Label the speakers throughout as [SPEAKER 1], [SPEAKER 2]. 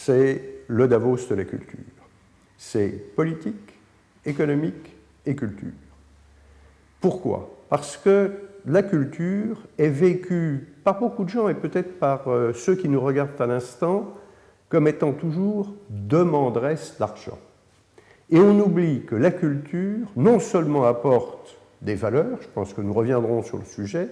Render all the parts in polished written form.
[SPEAKER 1] c'est le Davos de la culture. C'est politique, économique et culture. Pourquoi? Parce que la culture est vécue par beaucoup de gens et peut-être par ceux qui nous regardent à l'instant comme étant toujours demanderesse d'argent. Et on oublie que la culture non seulement apporte des valeurs, je pense que nous reviendrons sur le sujet,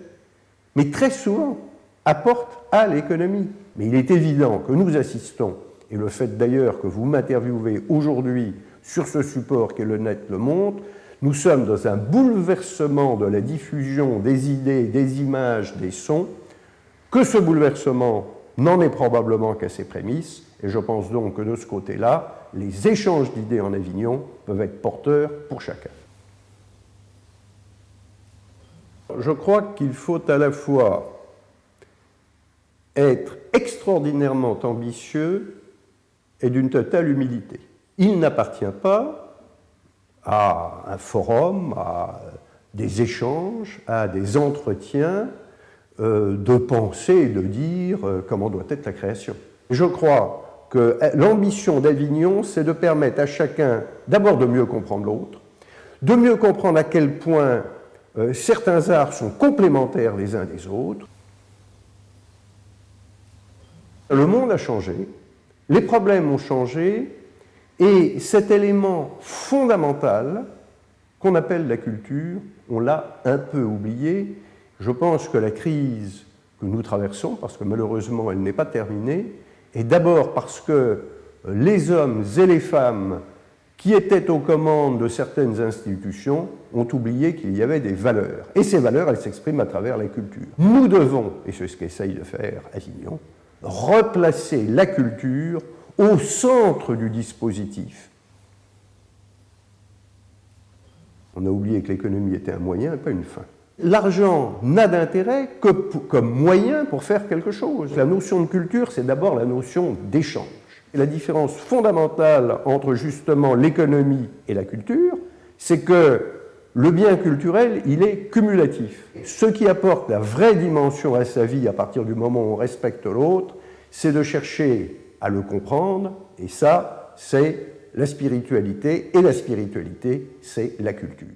[SPEAKER 1] mais très souvent apporte à l'économie. Mais il est évident que nous assistons, et le fait d'ailleurs que vous m'interviewez aujourd'hui sur ce support qu'est le net le montre, nous sommes dans un bouleversement de la diffusion des idées, des images, des sons, que ce bouleversement n'en est probablement qu'à ses prémices, et je pense donc que de ce côté-là, les échanges d'idées en Avignon peuvent être porteurs pour chacun. Je crois qu'il faut à la fois être extraordinairement ambitieux et d'une totale humilité. Il n'appartient pas à un forum, à des échanges, à des entretiens, de penser et de dire comment doit être la création. Je crois que l'ambition d'Avignon, c'est de permettre à chacun d'abord de mieux comprendre l'autre, de mieux comprendre à quel point certains arts sont complémentaires les uns des autres. Le monde a changé, les problèmes ont changé, et cet élément fondamental qu'on appelle la culture, on l'a un peu oublié. Je pense que la crise que nous traversons, parce que malheureusement elle n'est pas terminée, est d'abord parce que les hommes et les femmes qui étaient aux commandes de certaines institutions ont oublié qu'il y avait des valeurs. Et ces valeurs, elles s'expriment à travers la culture. Nous devons, et c'est ce qu'essaye de faire Avignon, replacer la culture au centre du dispositif. On a oublié que l'économie était un moyen et pas une fin. L'argent n'a d'intérêt que comme moyen pour faire quelque chose. La notion de culture, c'est d'abord la notion d'échange. Et la différence fondamentale entre justement l'économie et la culture, c'est que le bien culturel, il est cumulatif. Ce qui apporte la vraie dimension à sa vie à partir du moment où on respecte l'autre, c'est de chercher à le comprendre, et ça, c'est la spiritualité, et la spiritualité, c'est la culture.